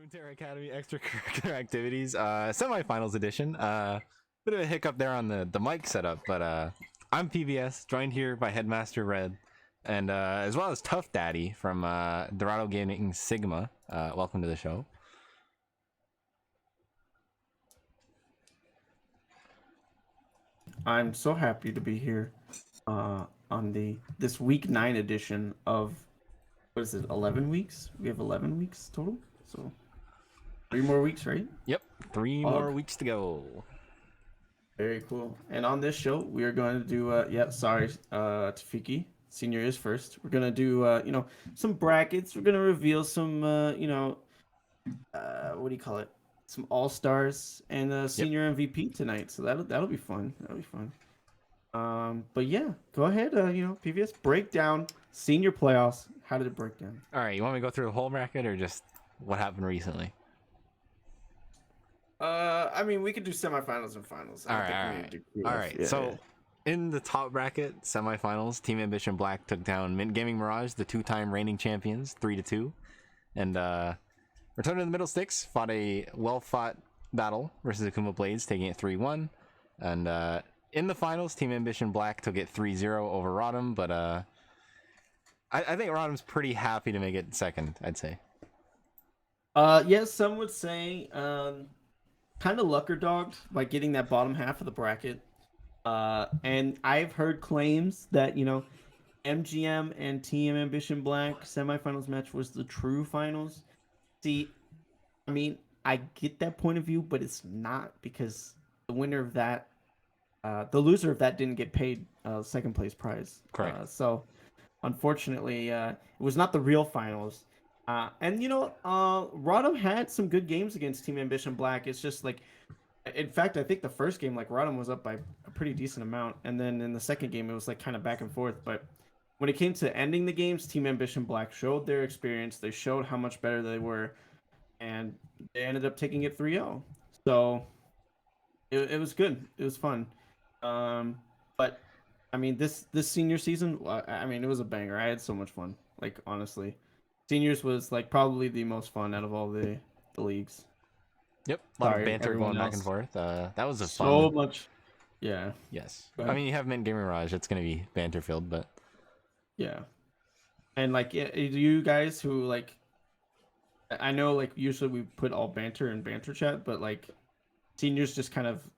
Runeterra Academy extracurricular activities, semifinals edition. Bit of a hiccup there on the mic setup, but I'm PBS, joined here by Headmaster Red, and as well as Tough Daddy from Dorado Gaming Sigma. Welcome to the show. I'm so happy to be here on this week 9 edition of what is it, 11 weeks? We have 11 weeks total. So 3 more weeks, right? Yep, 3 more weeks to go. Very cool. And on this show, we are going to do Tafiki, senior is first. We're going to do some brackets. We're going to reveal some what do you call it? Some all-stars and senior MVP tonight. So that'll be fun. That'll be fun. But yeah, go ahead. PVS breakdown senior playoffs. How did it break down? All right, you want me to go through the whole bracket or just what happened recently? I mean, we could do semifinals and finals. All right. Yeah, so, in the top bracket semifinals, Team Ambition Black took down Mint Gaming Mirage, the two-time reigning champions, 3-2, and Return to the Middle Sticks fought a well-fought battle versus Akuma Blades, taking it 3-1, and in the finals, Team Ambition Black took it 3-0 over Rodham, but I think Rodham's pretty happy to make it second, I'd say. Yes, some would say kind of lucker dogged by getting that bottom half of the bracket. And I've heard claims that, MGM and Team Ambition Black semifinals match was the true finals. See, I mean, I get that point of view, but it's not, because the winner of that, the loser of that didn't get paid second place prize. Correct. So, unfortunately, it was not the real finals. And Rodham had some good games against Team Ambition Black. It's just like, in fact, I think the first game, like, Rodham was up by a pretty decent amount, and then in the second game, it was like kind of back and forth. But when it came to ending the games, Team Ambition Black showed their experience. They showed how much better they were, and they ended up taking it 3-0. So it was good. It was fun. But I mean, this senior season, I mean, it was a banger. I had so much fun. Like, honestly. Seniors was like probably the most fun out of all the leagues. Yep, a lot of banter going back and forth. That was a fun. So much, yeah. Yes, I mean, you have Mint Gaming Mirage. It's gonna be banter filled, but yeah. And like, you guys who like, I know like usually we put all banter in banter chat, but like, seniors just kind of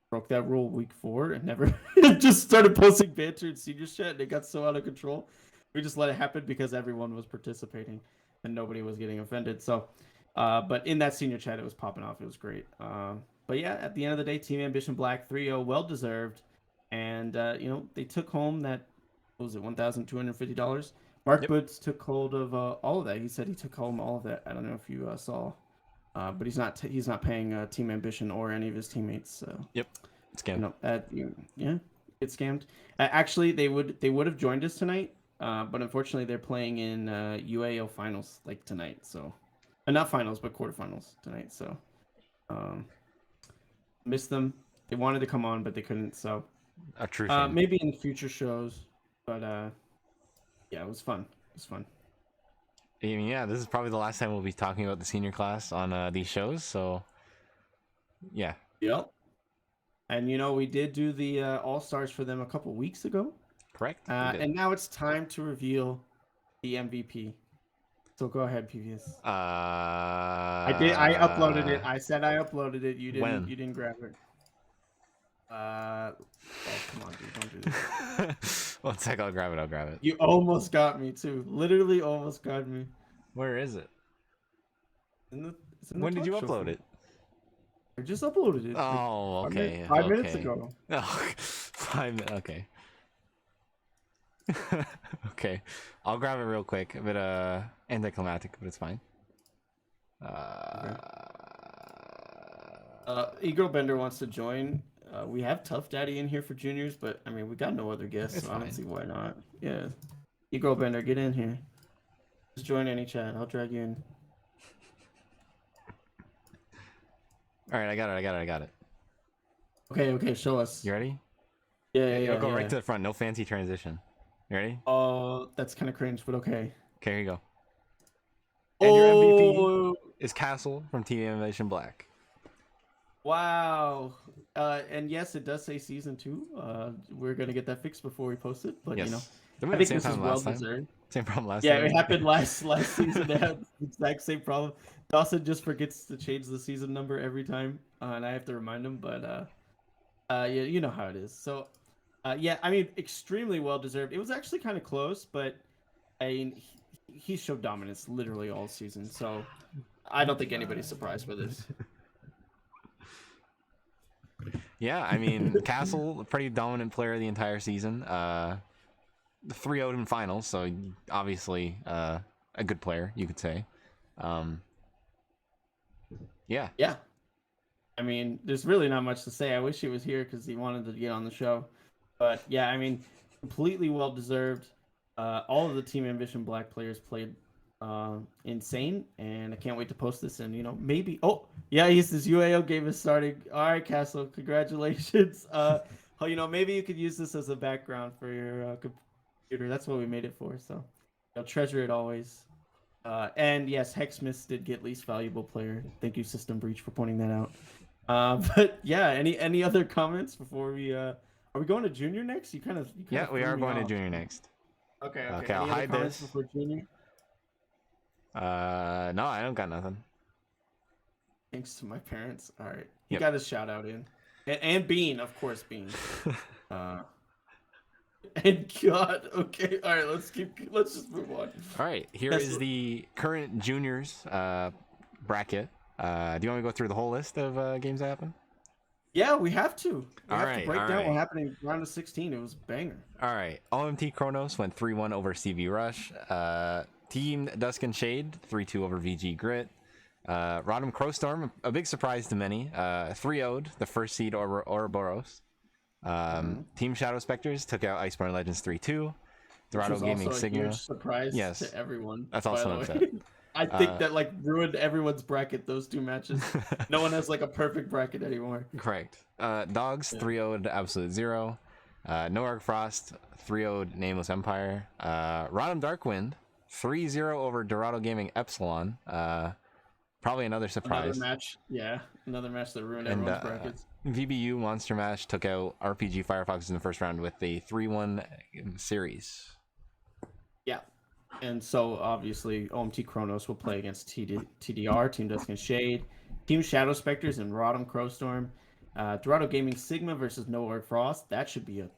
broke that rule week 4 and never just started posting banter in seniors chat. And it got so out of control. We just let it happen because everyone was participating and nobody was getting offended. So, but in that senior chat, it was popping off. It was great. But yeah, at the end of the day, Team Ambition Black 3-0, well deserved. And, they took home that, what was it, $1,250? Mark Boots took hold of all of that. He said he took home all of that. I don't know if you saw, but he's not paying Team Ambition or any of his teammates. So yep, scammed. Yeah, it's scammed. Actually, they would have joined us tonight. But unfortunately, they're playing in UAO finals like tonight. So, not finals, but quarterfinals tonight. So, missed them. They wanted to come on, but they couldn't. So, a true shame. Maybe in future shows. But yeah, it was fun. It was fun. I mean, yeah, this is probably the last time we'll be talking about the senior class on these shows. So, yeah. Yep. And we did do the All Stars for them a couple weeks ago. Correct. And now it's time to reveal the MVP. So go ahead, PVS. I uploaded it. I said I uploaded it. You didn't. When? You didn't grab it. Come on, dude. Don't do this. 1 sec. I'll grab it. You almost got me too. Literally almost got me. Where is it? It's in the when did you upload folder. it? I just uploaded it. Oh, okay. 5 minutes ago. Oh, 5 minutes. Okay. Okay, I'll grab it real quick. A bit anticlimactic, but it's fine. Ego Bender wants to join. We have Tough Daddy in here for juniors, but I mean we got no other guests, so I don't see why not. Yeah, Ego Bender, get in here. Just join any chat. I'll drag you in. All right, I got it. Okay, show us. You ready? Yeah. Go right to the front. No fancy transition. You ready? Oh, that's kind of cringe, but okay. Okay, here you go. And your MVP is Castle from Team Innovation Black. Wow. And yes, it does say season 2. We're gonna get that fixed before we post it. But Yes. you know, Did we I have the think same this is time well last time? deserved. Same problem last Yeah, time. it happened last season. They had the exact same problem. Dawson just forgets to change the season number every time, and I have to remind him. But yeah, you know how it is. So, yeah, I mean, extremely well deserved. It was actually kind of close, but I mean, he showed dominance literally all season. So, I don't think anybody's surprised by this. Yeah, I mean, Castle, a pretty dominant player the entire season. 3-0 in finals, so obviously a good player, you could say. Yeah. Yeah. I mean, there's really not much to say. I wish he was here because he wanted to get on the show. But yeah, I mean, completely well deserved. All of the Team Ambition Black players played insane, and I can't wait to post this. And maybe yeah, he says UAO game is starting. All right, Castle, congratulations. Maybe you could use this as a background for your computer. That's what we made it for. So treasure it always. And yes, Hexmith did get least valuable player. Thank you, System Breach, for pointing that out. But yeah, any other comments before we are we going to junior next? You kind of Yeah, we are going to off. junior next. Okay. Okay, I'll Any other hide comments this. before junior? No, I don't got nothing. Thanks to my parents. All right, he Yep. got his shout out in, and Bean, of course, Bean. And God, okay, all right, let's just move on. All right, here is the current juniors bracket. Do you want me to go through the whole list of games that happened? Yeah, we have to. We All have right, to break all down right. what happened in round of 16. It was a banger. All right, OMT Kronos went 3-1 over CV Rush. Team Dusk and Shade 3-2 over VG Grit. Rodham Crowstorm, a big surprise to many, 3-0'd the first seed Ouroboros. Team Shadow Specters took out Iceborne Legends 3-2. Dorado Gaming also Sigma. A huge surprise Yes, to everyone. that's also an upset. I think that ruined everyone's bracket. Those two matches. No one has a perfect bracket anymore. Correct. Dogs 3-0'd Absolute Zero. Noarg Frost 3-0'd Nameless Empire. Rodham Darkwind 3-0 over Dorado Gaming Epsilon. Probably another surprise. Another match. Yeah, another match that ruined everyone's brackets. VBU Monster Mash took out RPG Firefox in the first round with a 3-1 series. Yeah. And so obviously OMT Kronos will play against TDR, Team Dusk and Shade, Team Shadow Specters, and Rodham Crowstorm. Dorado Gaming Sigma versus No Org Frost. That should be a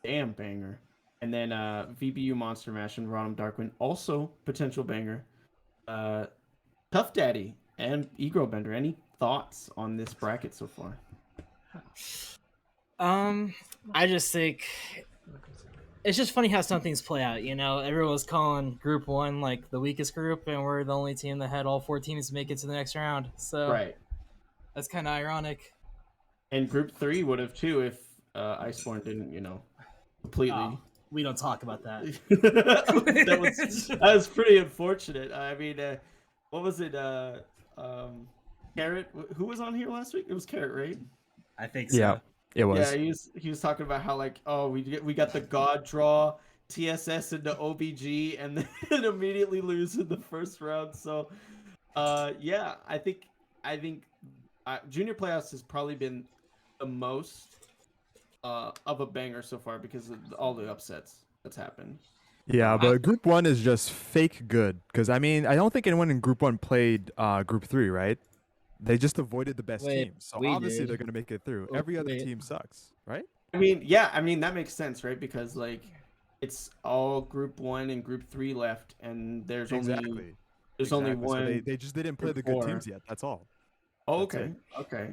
damn banger. And then VBU Monster Mash and Rodham Darkwind, also potential banger. Tough Daddy and Egro Bender. Any thoughts on this bracket so far? I just think it's just funny how some things play out. Everyone's calling Group 1 the weakest group, and we're the only team that had all 4 teams make it to the next round. So right, that's kind of ironic. And Group 3 would have too if Iceborne didn't, completely. Oh, we don't talk about that. that was pretty unfortunate. I mean, what was it? Carrot. Who was on here last week? It was Carrot, right? I think so. Yeah, it was. Yeah, he was talking about how we got the God draw TSS into OBG and then immediately lose in the first round. So, yeah, I think junior playoffs has probably been the most of a banger so far because of all the upsets that's happened. Yeah, but Group 1 is just fake good. Because, I don't think anyone in Group 1 played Group 3, right? They just avoided the best teams. So, obviously, they're going to make it through. Every other team sucks, right? That makes sense, right? Because, it's all Group 1 and Group 3 left, and there's only one. So they just didn't play the good teams yet. That's all. Oh, okay. Okay.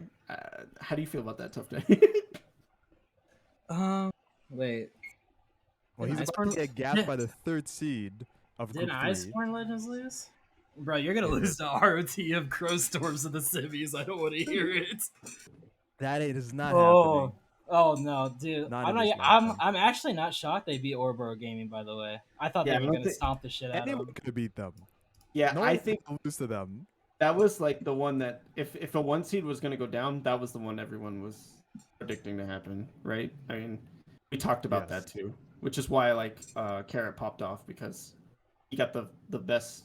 How do you feel about that, Tough Day? Wait. Well, he's about to get gassed by the third seed of Group 3. Did Iceborne Legends lose? Bro, you're gonna lose to ROT of Crowstorms and the Civies. I don't want to hear it. That is not happening. Oh no, dude! I'm actually not shocked they beat Ouroboros Gaming. By the way, I thought they were gonna stomp the shit out of them. Anyone could beat them. Yeah, I think lose to them. That was the one that if a 1 seed was gonna go down, that was the one everyone was predicting to happen, right? I mean, we talked about that too, which is why Carrot popped off because he got the best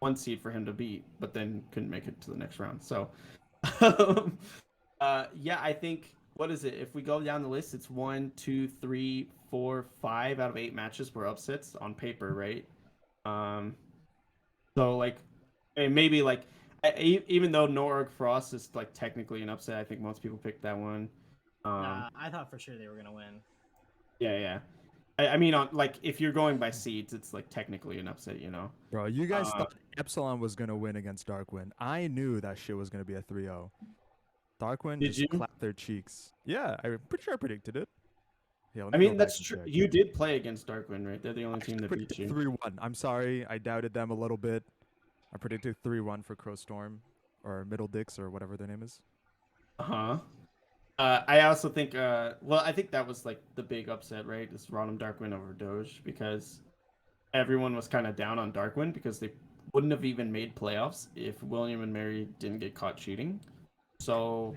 1 seed for him to beat, but then couldn't make it to the next round. So, yeah, I think what is it? If we go down the list, it's 1, 2, 3, 4, 5 out of 8 matches were upsets on paper, right? So like, and maybe like, even though Norg Frost is like technically an upset, I think most people picked that one. Nah, I thought for sure they were gonna win. Yeah, yeah. I mean, on like if you're going by seeds, it's like technically an upset, you know. Bro, you guys thought Epsilon was gonna win against Darkwind. I knew that shit was gonna be a 3-0. Darkwind Did just you? clapped their cheeks. Yeah, I'm pretty sure I predicted it. Yeah, let I me go mean, back that's and true. check. You did play against Darkwind, right? They're the only team I that beat predicted you. 3-1. I'm sorry, I doubted them a little bit. I predicted 3-1 for Crow Storm or Middle Dicks or whatever their name is. Uh-huh. I also think, well, I think that was like the big upset, right? Is Rotom Darkwind over Doge, because everyone was kind of down on Darkwind because they wouldn't have even made playoffs if William and Mary didn't get caught cheating. So,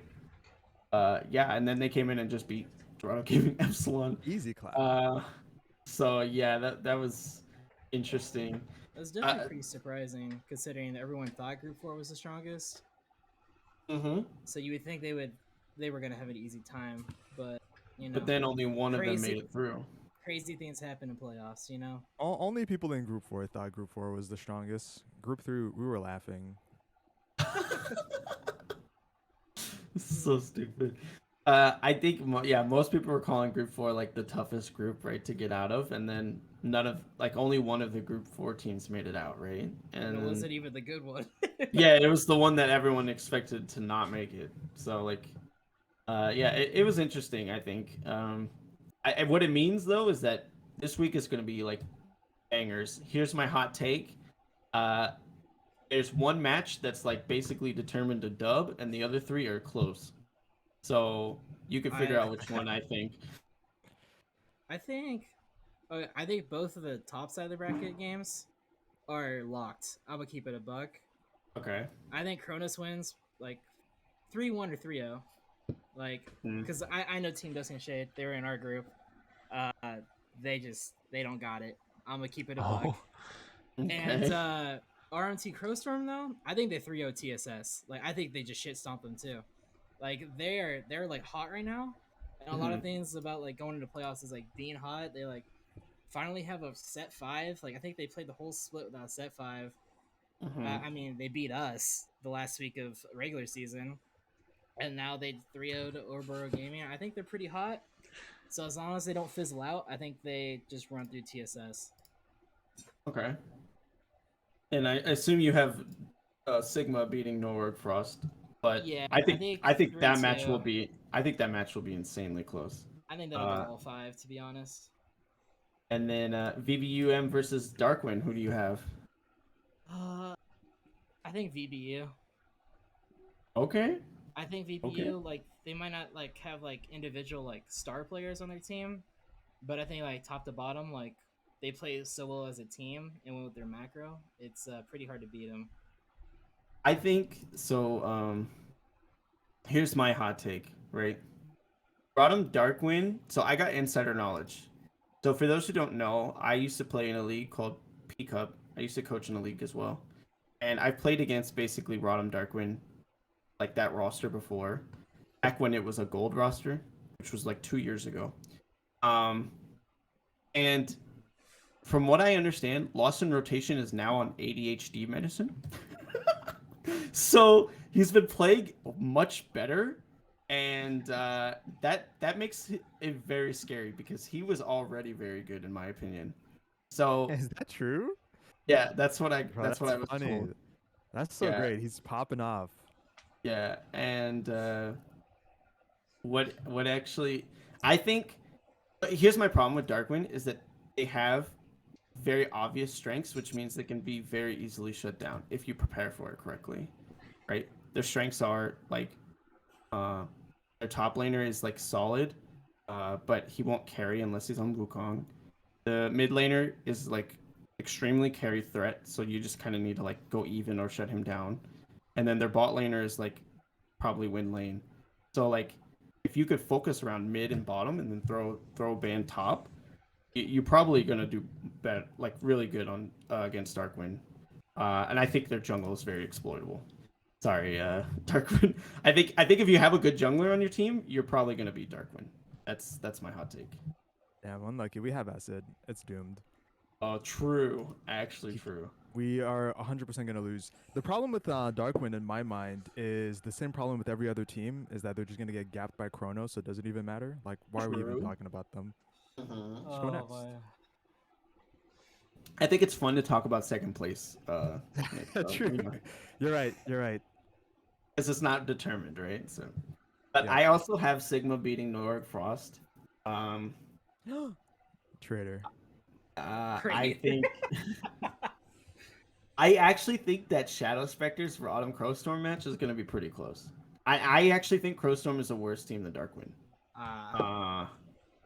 yeah, and then they came in and just beat Toronto Gaming Epsilon. Easy clap. So yeah, that was interesting. It was definitely pretty surprising considering everyone thought Group 4 was the strongest. Mm-hmm. So you would think they were gonna have an easy time, but you know. But then only one of them made it through. Crazy things happen in playoffs, you know. Only people in Group 4 thought Group 4 was the strongest. Group 3, we were laughing. So stupid. I think most people were calling Group 4 like the toughest group, right, to get out of, and then only one of the Group 4 teams made it out, right? And it wasn't even the good one. Yeah, it was the one that everyone expected to not make it. So like, yeah, it was interesting. I think. What it means though is that this week is going to be like bangers. Here's my hot take. There's one match that's like basically determined to dub, and the other 3 are close. So you can figure out which one I think. I think both of the top side of the bracket games are locked. I'm gonna keep it a buck. Okay. I think Cronus wins like 3-1 or 3-0. Like, because I know Team Dustin Shade, they were in our group. They don't got it. I'm gonna keep it a buck. Okay. And RMT Crowstorm though, I think they 3-0 TSS. Like, I think they just shit stomp them too. Like they're like hot right now, and a lot of things about like going into playoffs is like being hot. They like finally have a set 5. Like I think they played the whole split without set 5. I mean, they beat us the last week of regular season, and now they 3-0'd Ourborough Gaming. I think they're pretty hot. So as long as they don't fizzle out, I think they just run through TSS. Okay. And I assume you have Sigma beating Norward Frost, but Yeah, I think that match 3-2. will be insanely close. I think that'll go all 5, to be honest. And then VBUM versus Darkwind. Who do you have? I think VBU. Okay. I think VBU like they might not like have like individual like star players on their team, but I think like top to bottom like they play so well as a team, and with their macro, it's pretty hard to beat them. I think so. Here's my hot take, right? Bottom Darkwind. So I got insider knowledge. So for those who don't know, I used to play in a league called P Cup. I used to coach in a league as well, and I've played against basically Rodham Darkwind, like that roster before, back when it was a gold roster, which was like 2 years ago. And from what I understand, Lost in Rotation is now on ADHD medicine. So he's been playing much better, and that makes it very scary because he was already very good in my opinion. So Is that true? yeah, that's what I Bro, that's what I was funny. told. That's so great. He's popping off. Yeah, and what actually I think here's my problem with Darkwind is that they have very obvious strengths, which means they can be very easily shut down if you prepare for it correctly. Right? Their strengths are like their top laner is like solid, but he won't carry unless he's on Wukong. The mid laner is like extremely carry threat, so you just kind of need to like go even or shut him down. And then their bot laner is like probably win lane. So like if you could focus around mid and bottom and then throw ban top, you're probably gonna do better, like really good on against Darkwind. And I think their jungle is very exploitable. Sorry, Darkwind. I think if you have a good jungler on your team, you're probably gonna beat Darkwind. That's my hot take. Yeah, I'm unlucky. We have Acid. It's doomed. Oh, true. Actually, true. We are 100% going to lose. The problem with Darkwind, in my mind, is the same problem with every other team, is that they're just going to get gapped by Chrono, so it doesn't even matter. Like, why are we even True. talking about them? Mhm. Just go next. I think it's fun to talk about second place. True. You know, You're right. You're right. because it's not determined, right? So, but Yeah. I also have Sigma beating Nordic Frost. Traitor. I Great. think. I actually think that Shadow Specters for Autumn Crowstorm match is going to be pretty close. I actually think Crowstorm is a worse team than Darkwind. I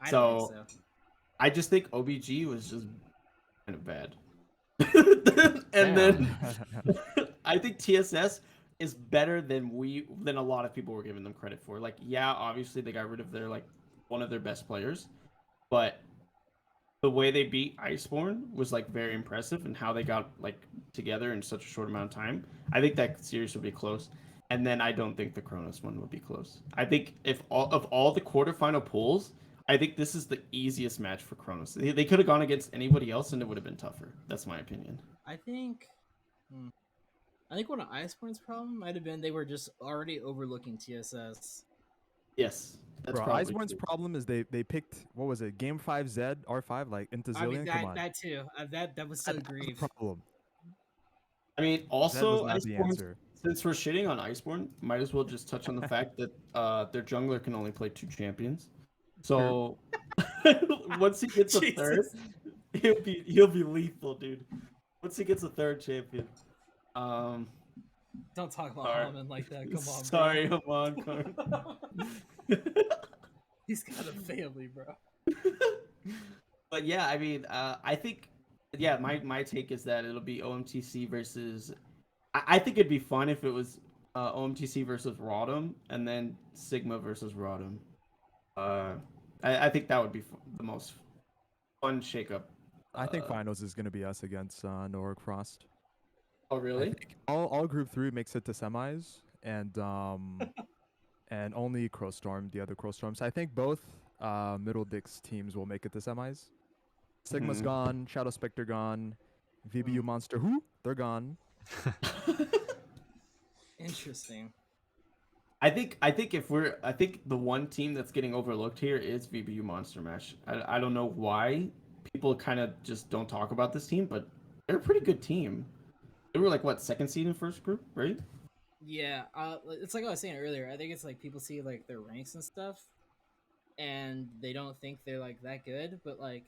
don't So think so. I just think OBG was just kind of bad. Damn. And then I think TSS is better than a lot of people were giving them credit for. Like, yeah, obviously they got rid of their one of their best players, but the way they beat Iceborne was like very impressive, and how they got like together in such a short amount of time. I think that series will be close, and then I don't think the Kronos one will be close. I think if all the quarterfinal pools, I think this is the easiest match for Kronos. They could have gone against anybody else, and it would have been tougher. That's my opinion. I think one of Iceborne's problem might have been they were just already overlooking TSS. Yes, that's Bro, probably Iceborne's true. problem is they picked, what was it, Game 5 Z, R5, like, into I mean Zillion? Come on. that too. That was so That was the grief. problem. I mean, Zed was also not the Iceborne. answer. Since we're shitting on Iceborne, might as well just touch on the fact that their jungler can only play 2 champions. So once he gets a third, Jesus. he'll be lethal, dude. Once he gets a third champion. Um, Don't talk about Sorry. Almond like that. Come on, sorry, bro. Hamon Karn. He's got a family, bro. But yeah, I mean, I think, yeah, my take is that it'll be OMTC versus. I think it'd be fun if it was OMTC versus Rodham, and then Sigma versus Rodham. I think that would be the most fun shakeup. I think finals is going to be us against Norwich Frost. Oh, really? I think all group 3 makes it to semis, and only Crowstorm, the other Crowstorms. I think both Middle Dix teams will make it to semis. Sigma's gone, Shadow Spectre gone, VBU Monster, they're gone. Interesting. I think the one team that's getting overlooked here is VBU Monster Mash. I don't know why people kind of just don't talk about this team, but they're a pretty good team. They were like what, second seed in first group, right? Yeah, it's like I was saying earlier. I think it's like people see like their ranks and stuff, and they don't think they're like that good. But like,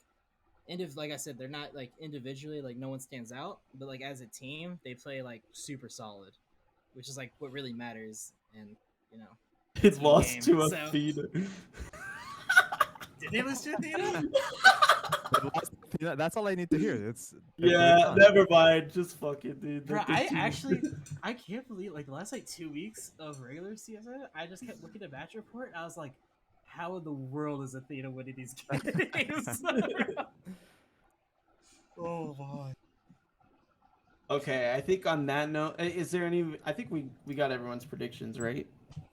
like I said, they're not like individually like no one stands out. But like as a team, they play like super solid, which is like what really matters. And you know, It lost game, to so- Athena. did they lose to Athena? That's all I need to hear. They're Yeah, done. never mind. Just fuck it, dude. Bro, They're I too- actually, I can't believe like the last like 2 weeks of regular CSN, I just kept looking at match report. And I was like, how in the world is Athena winning these games? Oh my. Okay, I think on that note, is there any? I think we got everyone's predictions, right?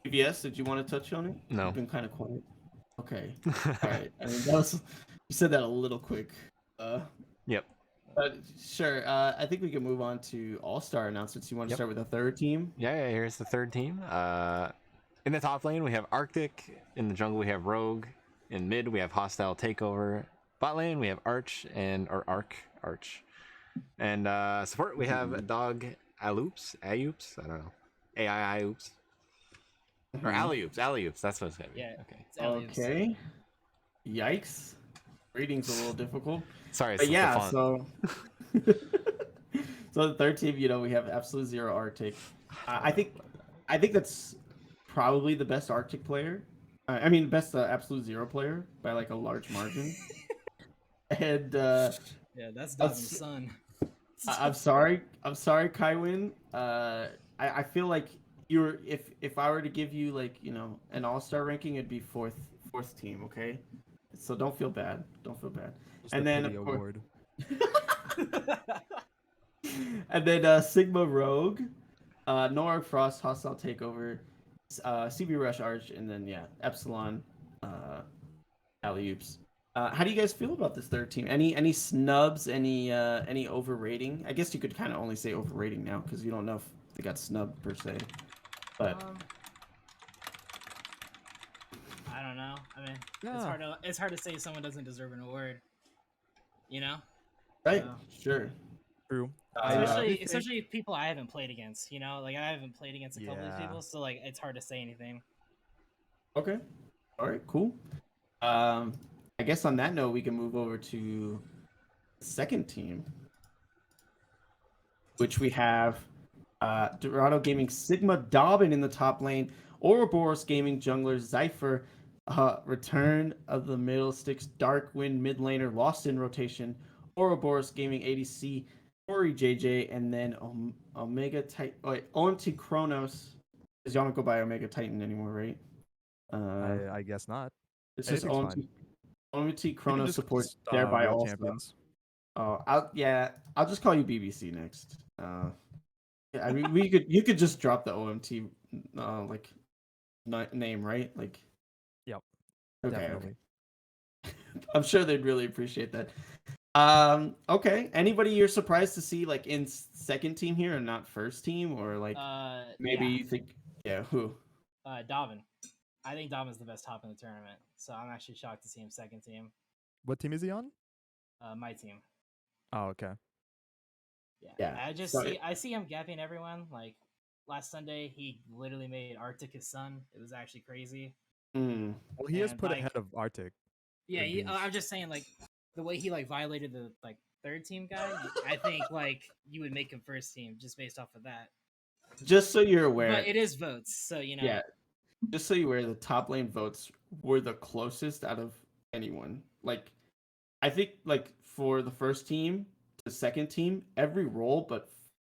PBS, did you want to touch on it? No. You've been kind of quiet. Okay. All right. I mean, you said that a little quick. Yep. But sure. I think we can move on to All-Star announcements. You want to Yep. start with the third team? Yeah, here's the third team. In the top lane, we have Arctic. In the jungle, we have Rogue. In mid, we have Hostile Takeover. Bot lane, we have Arch or Arch. And support, we have Dog Ayoops. I don't know. AI Oops. Or Alley-oops. That's what it's gonna be. Yeah. Okay. It's Elliot's. Okay. Yikes. Reading's a little difficult. Sorry, it's But yeah, the font. so the third team, we have Absolute Zero Arctic. I think that's probably the best Arctic player. I mean, best Absolute Zero player by like a large margin. And Yeah, that's Dog's son. I'm sorry, Kaiwin. I feel like if I were to give you like an all-star ranking, it'd be fourth team. Okay, so don't feel bad. Just And a then pity of course, award. And then Sigma Rogue, Nora Frost, Hostile Takeover, CB Rush Arch, and then yeah, Epsilon, Alley Oops. How do you guys feel about this third team? Any snubs? Any overrating? I guess you could kind of only say overrating now because you don't know if they got snubbed per se. But I don't know. I mean, Yeah. it's hard to say someone doesn't deserve an award. You know? right, So, sure. True. especially people I haven't played against. You know, like I haven't played against a couple of these Yeah. people, so like it's hard to say anything. Okay. All right. Cool. I guess on that note, we can move over to the second team, which we have Dorado Gaming Sigma Dobbin in the top lane, Ouroboros Gaming jungler Zypher, Return of the Middle Sticks Darkwind mid laner lost in rotation, Ouroboros Gaming ADC, Ori JJ, and then Omega Titan. Oh, wait, OMT Kronos. Because y'all don't go by Omega Titan anymore, right? I guess not. It's just Anything's fine. OMT You can Kronos just supports thereby real also. champions. Oh, I'll just call you BBC next. Yeah, I mean, you could just drop the OMT like name, right? Like, Yep. okay, Definitely. okay. I'm sure they'd really appreciate that. Okay. Anybody you're surprised to see like in second team here and not first team, or like maybe you think, yeah, who? Davin. I think Davin's the best top in the tournament, so I'm actually shocked to see him second team. What team is he on? My team. Oh, okay. Yeah. I see him gapping everyone. Like last Sunday, he literally made Arctic his son. It was actually crazy. Well, he is And, put like, ahead of Arctic. Yeah, Good news. I'm just saying, like the way he like violated the like third team guy. I think like you would make him first team just based off of that. Just so you're aware, But it is votes, so you know. yeah. Just so you're aware, the top lane votes were the closest out of anyone. Like, I think like for the first team to second team, every role but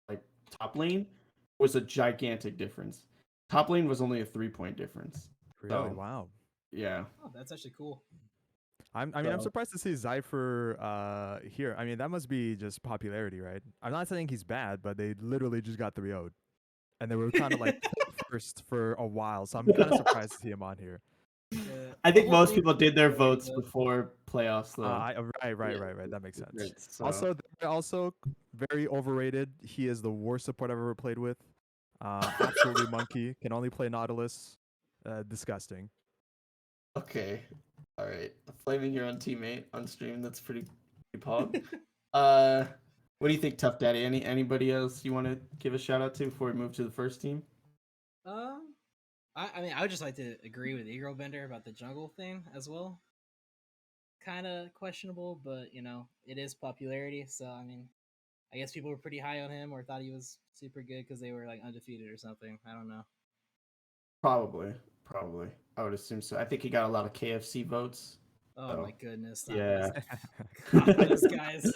like top lane was a gigantic difference. Top lane was only a 3-point difference. Really? So, Wow. yeah. Oh, that's actually cool. I'm So- surprised to see Zypher here. I mean, that must be just popularity, right? I'm not saying he's bad, but they literally just got 3-0'd. And they were kind of like first for a while, so I'm kind of surprised to see him on here. I think most people did their votes before playoffs, though. Right. That makes sense. Right, so- Also very overrated. He is the worst support I've ever played with. Absolutely monkey. Can only play Nautilus. Disgusting. Okay. All right. Flaming your own teammate on stream. That's pretty pog. What do you think, Tough Daddy? Anybody else you want to give a shout out to before we move to the first team? I mean, I would just like to agree with Egro Bender about the jungle thing as well. Kind of questionable, but you know, it is popularity. So I mean, I guess people were pretty high on him or thought he was super good because they were like undefeated or something. I don't know. Probably. I would assume so. I think he got a lot of KFC votes. Oh So, my goodness. yeah. Those guys.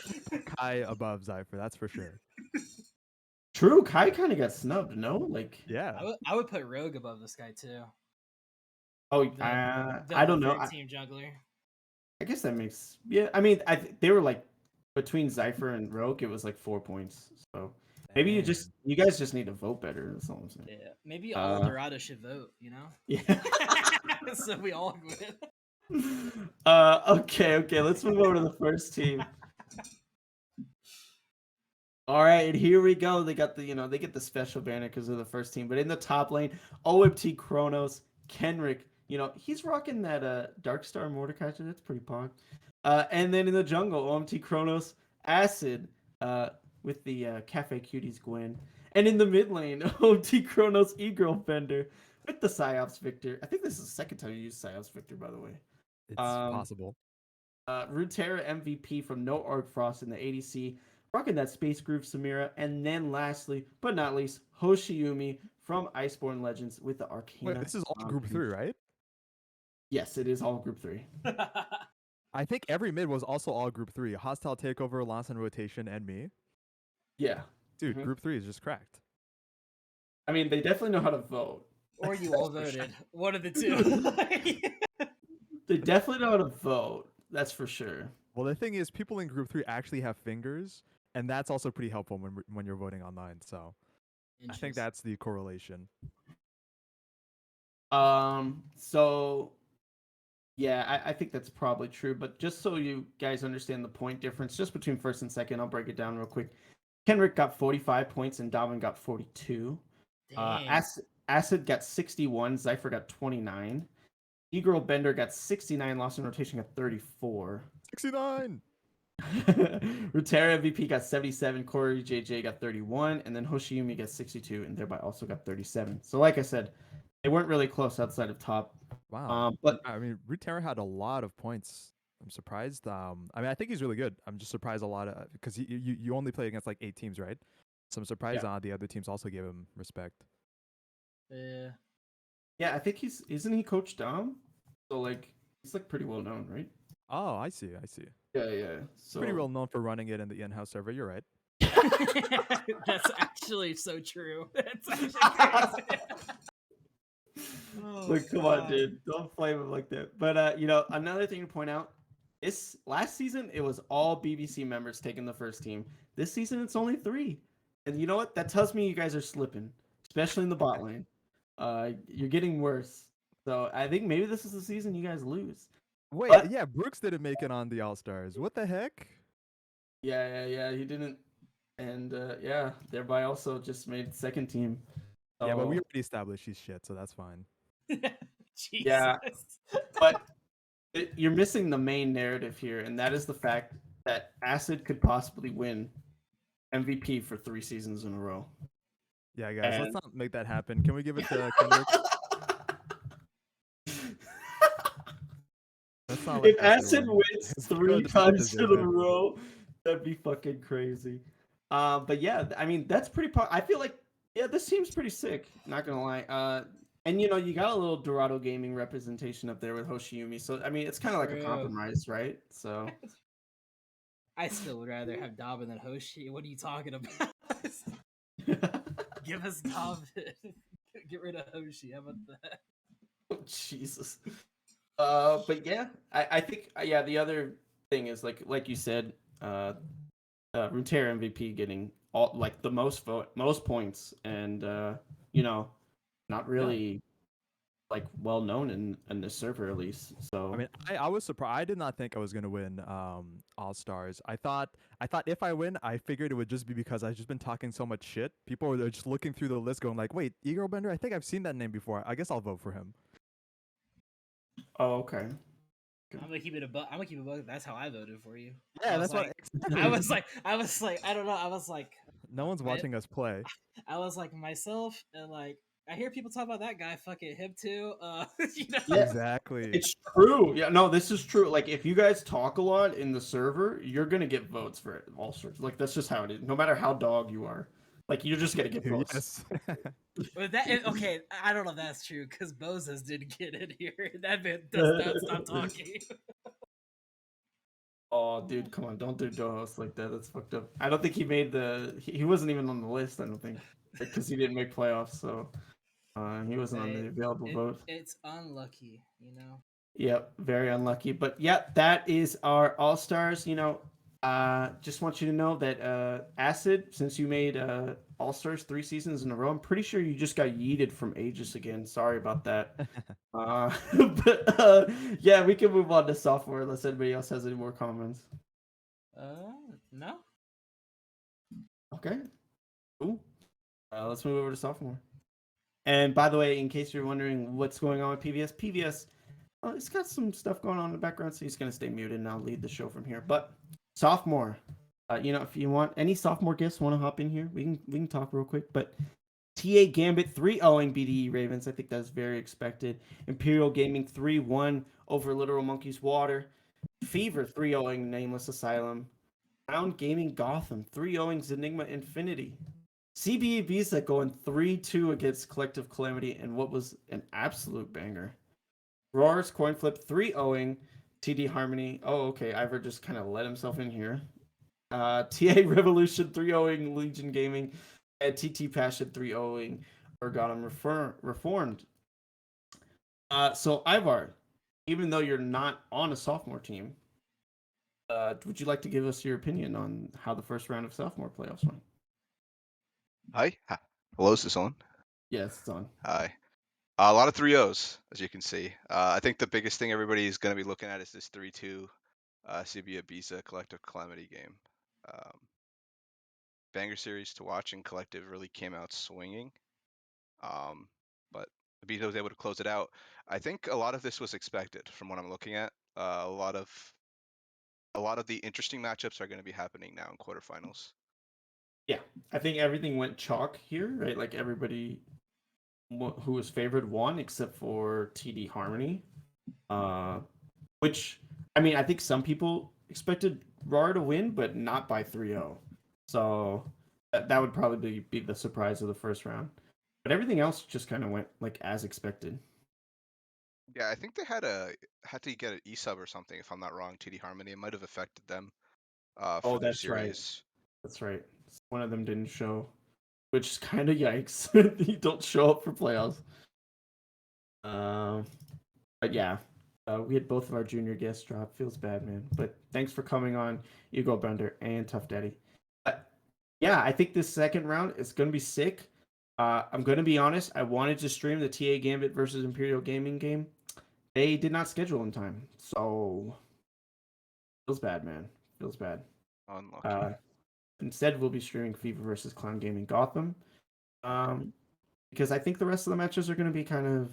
Kai above Zypher, that's for sure. True. Kai kind of got snubbed. No, like. Yeah. I would put Rogue above this guy too. Oh, The I don't know. Team jungler. I guess that makes. Yeah. I mean, they were like between Zypher and Rogue. It was like 4 points. So maybe you guys just need to vote better. That's all I'm saying. Yeah, maybe all Dorado should vote. You know. Yeah. So we all win. Okay. Let's move over to the first team. All right, here we go. They got they get the special banner because of the first team. But in the top lane, OMT Kronos, Kenrick. He's rocking that Darkstar Mordecai. That's pretty pog. And then in the jungle, OMT Kronos, Acid, with the Cafe Cuties Gwen. And in the mid lane, OMT Kronos, E-Girl Fender with the Psyops Victor. I think this is the second time you used Psyops Victor, by the way. It's possible. Runeterra MVP from No Arc Frost in the ADC, rocking that Space Groove Samira, and then lastly, but not least, Hoshiumi from Iceborne Legends with the Arcana. Wait, this is all group 3, right? Yes, it is all group 3. I think every mid was also all group 3. Hostile Takeover, Lost in Rotation, and me. Yeah. Dude, group 3 is just cracked. I mean, they definitely know how to vote. Or you all voted. One of the two. They definitely know how to vote. That's for sure. Well, the thing is, people in group 3 actually have fingers, and that's also pretty helpful when you're voting online. So I think that's the correlation. So yeah, I think that's probably true. But just so you guys understand the point difference, just between first and second, I'll break it down real quick. Kenrick got 45 points and Dobbin got 42. Damn. Acid got 61. Zypher got 29. E-Girl Bender got 69. Lost in Rotation got 34. 69. Runeterra MVP got 77. Corey JJ got 31. And then Hoshiumi got 62 and thereby also got 37. So like I said, they weren't really close outside of top. Wow. But I mean, Runeterra had a lot of points. I'm surprised. I mean, I think he's really good. I'm just surprised a lot of because you only play against like 8 teams, right? So I'm surprised the other teams also gave him respect. Yeah, I think isn't he Coach Dom? So like he's like pretty well known, right? Oh, I see. Yeah. So Pretty well known for running it in the in-house server. You're right. That's actually so true. That's actually crazy. Like, come on, dude. Don't flame him like that. But another thing to point out is last season it was all BBC members taking the first team. This season it's only 3. And you know what? That tells me you guys are slipping, especially in the bot lane. You're getting worse. So I think maybe this is the season you guys lose. Wait, yeah, Brooks didn't make it on the All-Stars. What the heck? Yeah, he didn't. And thereby also just made second team. So, yeah, but we already established he's shit, so that's fine. Jesus. Yeah, but you're missing the main narrative here, and that is the fact that Acid could possibly win MVP for 3 seasons in a row. Yeah, guys, let's not make that happen. Can we give it to Kendrick? If Acid wins 3 times in a row, that'd be fucking crazy. But yeah, I mean that's pretty. I feel like this seems pretty sick. Not gonna lie. And you got a little Dorado Gaming representation up there with Hoshiumi, so I mean it's kind of like a compromise, right? So I still would rather have Dobbin than Hoshi. What are you talking about? Give us Dobbin. Get rid of Hoshi. How about that? Oh, Jesus. But yeah, I think the other thing is like you said, Runeterra MVP getting all like the most points, and not really like well known in the server at least. So I mean, I was surprised. I did not think I was gonna win All Stars. I thought if I win, I figured it would just be because I've just been talking so much shit. People are just looking through the list, going like, "Wait, E-Girl Bender? I think I've seen that name before. I guess I'll vote for him." Oh, okay. I'm gonna keep it a buck. I'm gonna keep it a buck. That's how I voted for you. Yeah, that's like, what I was like, I don't know. I was like, no one's watching us play. I was like myself, and like I hear people talk about that guy. Fuck it, him too. Yeah, exactly. It's true. Yeah, no, this is true. Like if you guys talk a lot in the server, you're gonna get votes for it. All sorts. Like that's just how it is. No matter how dog you are, like you're just gonna get votes. Yes. But okay, I don't know if that's true because Bozas didn't get in here. That man does not stop talking. Oh, dude, come on! Don't do Dohos like that. That's fucked up. I don't think he made he wasn't even on the list. I don't think because he didn't make playoffs, so he wasn't on the available vote. It's unlucky, Yep, very unlucky. But yeah, that is our All Stars. Just want you to know that Acid, since you made All Stars 3 seasons in a row, I'm pretty sure you just got yeeted from Aegis again. Sorry about that. But yeah, we can move on to sophomore unless anybody else has any more comments. No. Okay. Cool. Let's move over to sophomore. And by the way, in case you're wondering what's going on with PVS, it's got some stuff going on in the background, so he's going to stay muted and I'll lead the show from here. But sophomore, if you want any sophomore guests want to hop in here, we can talk real quick. But TA Gambit 3-0ing BDE Ravens. I think that's very expected. Imperial Gaming 3-1 over Literal Monkeys Water. Fever 3-0ing Nameless Asylum. Round Gaming Gotham 3-0ing Zenigma Infinity. CBE Visa going 3-2 against Collective Calamity and what was an absolute banger. Roar's Coin Flip 3-0ing TD Harmony. Oh, okay. Ivor just kind of let himself in here. TA Revolution 3-0ing Legion Gaming. And TT Passion 3-0ing Organum Reformed. So Ivar, even though you're not on a sophomore team, Would you like to give us your opinion on how the first round of sophomore playoffs went? Hi. Hello, is this on? Yes, it's on. Hi. A lot of 3-0s, as you can see. I think the biggest thing everybody is going to be looking at is this 3-2 CB Ibiza Collective Calamity game. Banger series to watch, and Collective really came out swinging. But Ibiza was able to close it out. I think a lot of this was expected from what I'm looking at. A lot of the interesting matchups are going to be happening now in quarterfinals. Yeah, I think everything went chalk here, right? Like everybody who was favored won except for TD Harmony, which I mean, I think some people expected RAR to win, but not by 3-0. So that would probably be the surprise of the first round. But everything else just kind of went like as expected. Yeah, I think they had to get an E-sub or something, if I'm not wrong, TD Harmony. It might have affected them for their That's right. series. That's right. One of them didn't show, which is kind of yikes. You don't show up for playoffs. But yeah, we had both of our junior guests drop. Feels bad, man. But thanks for coming on, Ego Bender and Tough Daddy. Yeah, I think this second round is going to be sick. I'm going to be honest. I wanted to stream the TA Gambit versus Imperial Gaming game. They did not schedule in time, so feels bad, man. Feels bad. Unlucky. Instead, we'll be streaming FIFA versus Clown Gaming Gotham. Because I think the rest of the matches are going to be kind of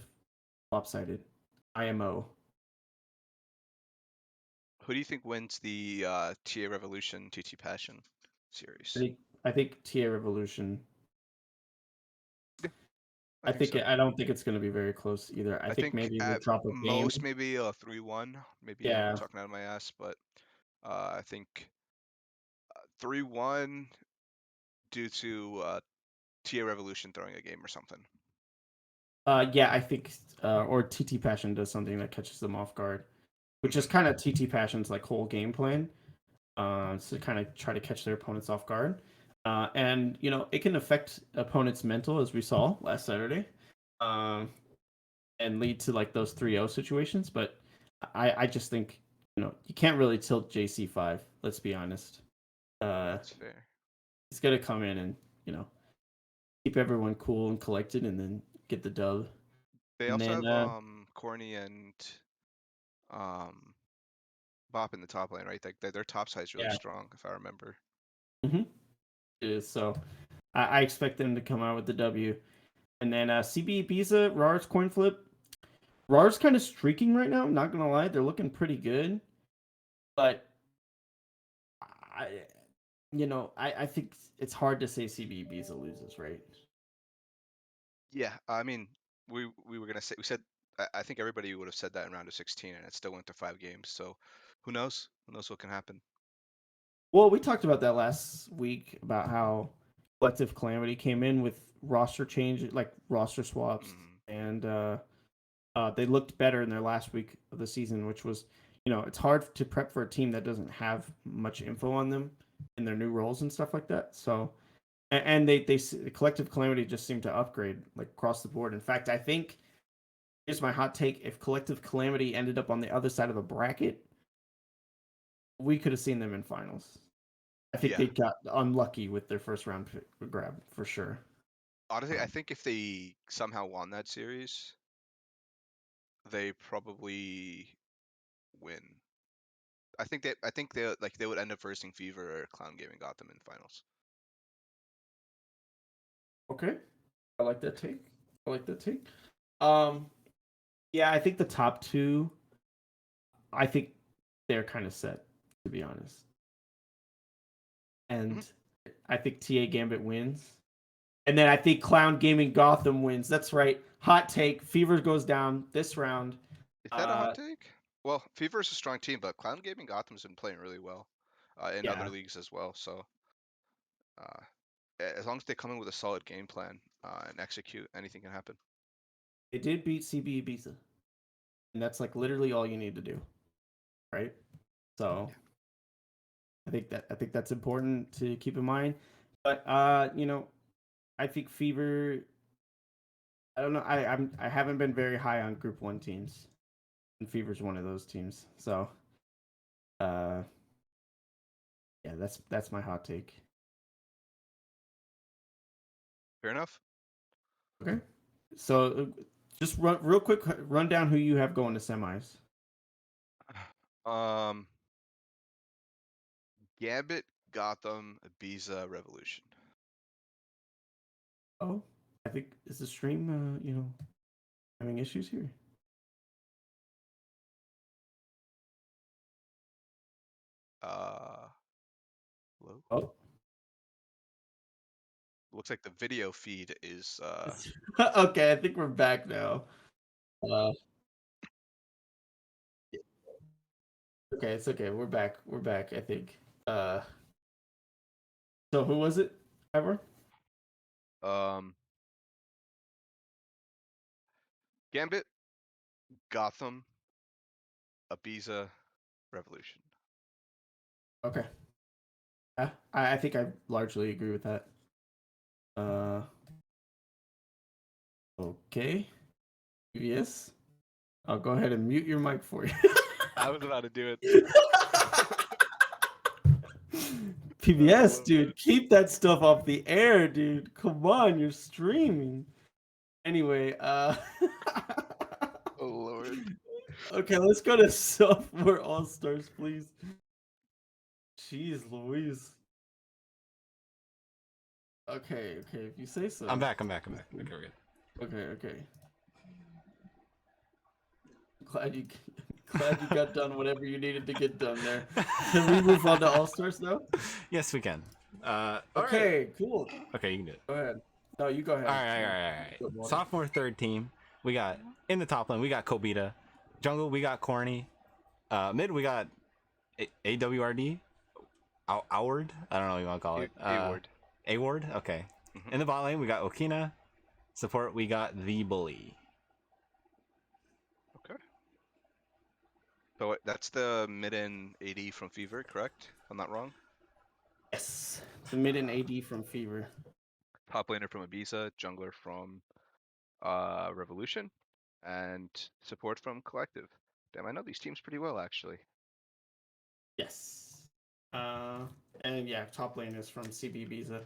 lopsided. IMO. Who do you think wins the TA Revolution TT Passion series? I think TA Revolution. Yeah, I think so. I don't think it's going to be very close either. I think maybe we'll at drop a most game. maybe a 3-1. Maybe Yeah. I'm talking out of my ass, but I think 3-1 due to TA Revolution throwing a game or something. Yeah, I think or TT Passion does something that catches them off guard, which is kind of TT Passion's like whole game plan. So kind of try to catch their opponents off guard. And you know, it can affect opponents' mental as we saw last Saturday. And lead to like those 3-0 situations, but I just think, you know, you can't really tilt JC5, let's be honest. That's fair. He's gonna come in and, you know, keep everyone cool and collected and then get the dub. They And also then, have Corny and Bop in the top lane, right? Like their top side is really strong, if I remember. It is, so I expect them to come out with the W. And then CB Ibiza, Rar's coin flip. Rar's kind of streaking right now, not gonna lie. They're looking pretty good. But I think it's hard to say CB Ibiza loses, right? Yeah, I mean, we were gonna say, we said, I think everybody would have said that in round of 16, and it still went to 5 games. So who knows? Who knows what can happen? Well, we talked about that last week about how Collective Calamity came in with roster change, like roster swaps, and they looked better in their last week of the season, which was, you know, it's hard to prep for a team that doesn't have much info on them in their new roles and stuff like that. So, and they Collective Calamity just seemed to upgrade like across the board. In fact, I think here's my hot take: if Collective Calamity ended up on the other side of the bracket, we could have seen them in finals. I think they got unlucky with their first round grab for sure. Honestly, I think if they somehow won that series, they probably win. I think they would end up versing Fever or Clown Gaming Gotham in finals. Okay, I like that take. Yeah, I think the top two, I think they're kind of set, to be honest. And I think TA Gambit wins. And then I think Clown Gaming Gotham wins. That's right. Hot take. Fever goes down this round. Is that a hot take? Well, Fever is a strong team, but Clown Gaming Gotham's been playing really well in other leagues as well. So as long as they come in with a solid game plan and execute, anything can happen. They did beat CB Ibiza. And that's like literally all you need to do. Right? So I think that's important to keep in mind. But you know, I think Fever, I don't know. I haven't been very high on Group 1 teams. And Fever's one of those teams. So Yeah, that's my hot take. Fair enough. Okay. So just real quick run down who you have going to semis. Gambit, Gotham, Ibiza, Revolution. Oh, I think is the stream having issues here. Hello? Oh. Looks like the video feed is Okay, I think we're back now. Okay, it's okay. We're back. We're back, I think. So who was it, Ever? Gambit, Gotham, Ibiza, Revolution. Okay. I think I largely agree with that. Okay. Yes. I'll go ahead and mute your mic for you. I was about to do it. PBS, dude, keep that stuff off the air, dude. Come on, you're streaming. Anyway, Oh Lord. Okay, let's go to sophomore all stars, please. Jeez, Louise. Okay, if you say so. I'm back. Okay, we're good. Okay. Glad you got done whatever you needed to get done there. Can we move on to all stars now? Yes, we can. Okay, cool. Okay, you can do it. Go ahead. No, you go ahead. All right. Sophomore third team. We got in the top lane. We got Kobita. Jungle. We got Corny. Mid. We got AWRD. Award. I don't know what you want to call it. A-Ward. A-Ward. Okay. In the bot lane, we got Okina. Support. We got the Bully. Okay. So that's the mid-end AD from Fever, correct? I'm not wrong. Yes, the mid and AD from Fever. Top laner from Ibiza, jungler from Revolution, and support from Collective. Damn, I know these teams pretty well, actually. Yes. And yeah, top lane is from CB Biza.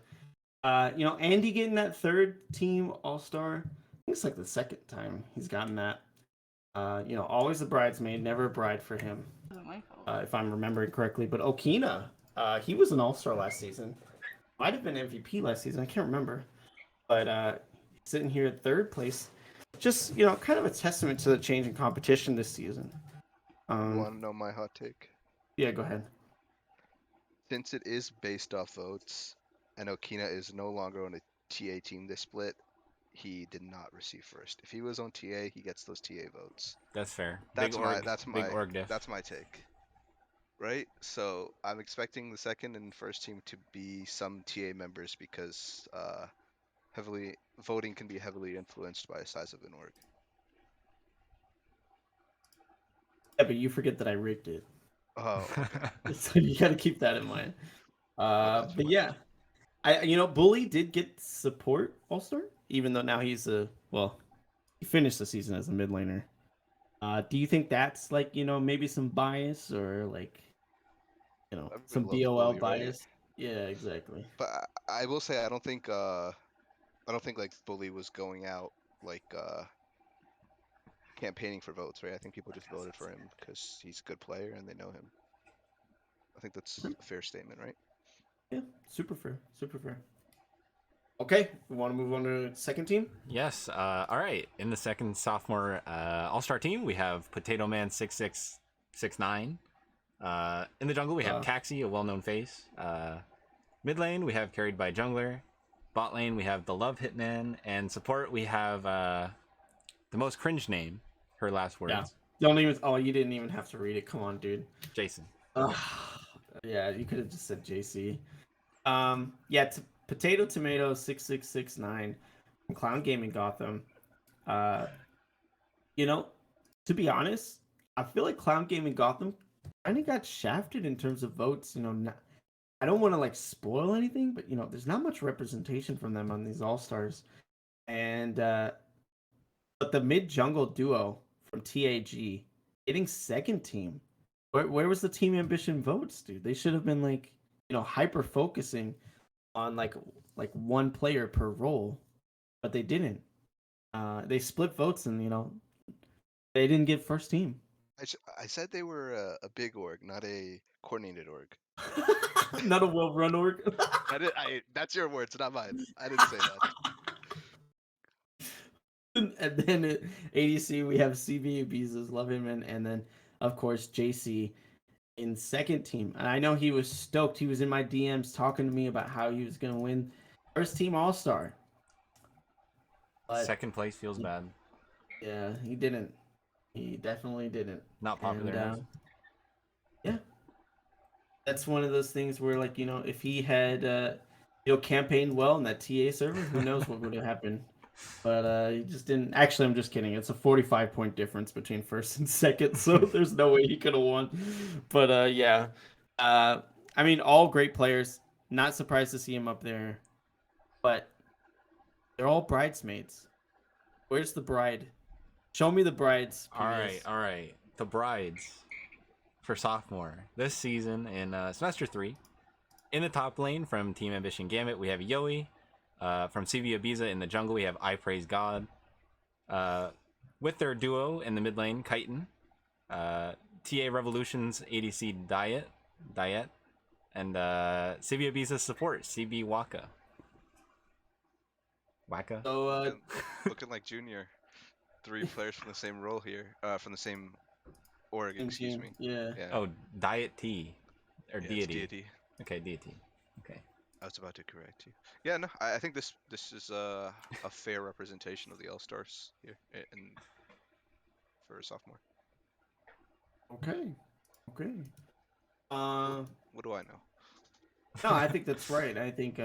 Andy getting that third team all-star. I think it's like the second time he's gotten that. Always a bridesmaid, never a bride for him. If I'm remembering correctly. But Okina, he was an all-star last season. Might have been MVP last season. I can't remember. But sitting here at third place, just kind of a testament to the change in competition this season. You want to know my hot take? Yeah, go ahead. Since it is based off votes, and Okina is no longer on a TA team this split, he did not receive first. If he was on TA, he gets those TA votes. That's fair. That's big org diff. That's my take. Right? So I'm expecting the second and first team to be some TA members because voting can be heavily influenced by the size of an org. Yeah, but you forget that I rigged it. Oh, okay. So you got to keep that in mind. But yeah, Bully did get support all-star, even though now he finished the season as a mid laner. Do you think that's maybe some bias or some BOL Bully, bias? right? Yeah, exactly. But I will say I don't think like Bully was going out campaigning for votes, right? I think people just voted for him because he's a good player and they know him. I think that's a fair statement, right? Yeah, super fair. Okay, we want to move on to the second team? Yes. All right. In the second sophomore all-star team, we have Potato Man 6669. In the jungle, we have Caxi, a well-known face. Mid lane, we have carried by Jungler. Bot lane, we have the Love Hitman. And support, we have the most cringe name, her last words. Yeah. You didn't even have to read it. Come on, dude. Jason. Yeah, you could have just said JC. Potato Tomato 6669 from Clown Gaming Gotham. To be honest, I feel like Clown Gaming Gotham kind of got shafted in terms of votes. I don't want to spoil anything, but there's not much representation from them on these all stars. And but the mid jungle duo from TAG getting second team. Where was the team ambition votes, dude? They should have been hyper focusing on like one player per role, but they didn't. They split votes, and they didn't get first team. I said they were a big org, not a coordinated org. Not a well-run org. That's your words, not mine. I didn't say that. And then at ADC we have CB Beezes, love him, and then of course JC in second team. And I know he was stoked. He was in my DMs talking to me about how he was gonna win first team All-Star. But Second place feels bad. yeah, he didn't. He definitely didn't. Not popular And, enough. yeah, that's one of those things where, like, if he had campaigned well in that TA server, who knows what would have happened. But he just didn't. Actually, I'm just kidding. It's a 45-point difference between first and second, so there's no way he could have won. But yeah, I mean, all great players. Not surprised to see him up there, but they're all bridesmaids. Where's the bride? Show me the brides. All right. The brides for sophomore this season in semester 3. In the top lane from Team Ambition Gambit, we have Yoi. From CV Ibiza in the jungle, we have I Praise God. With their duo in the mid lane, Chitin. TA Revolution's ADC Diet. And CV Ibiza's support, CB Waka. So looking like Junior. 3 players from the same role here. From the same org, excuse me. Yeah. Oh, Diet T. Or Yeah, Deity. it's deity. Okay, Deity. Okay. I was about to correct you. Yeah, no, I think this is a fair representation of the All Stars here for a sophomore. Okay. What do I know? No, I think that's right. I think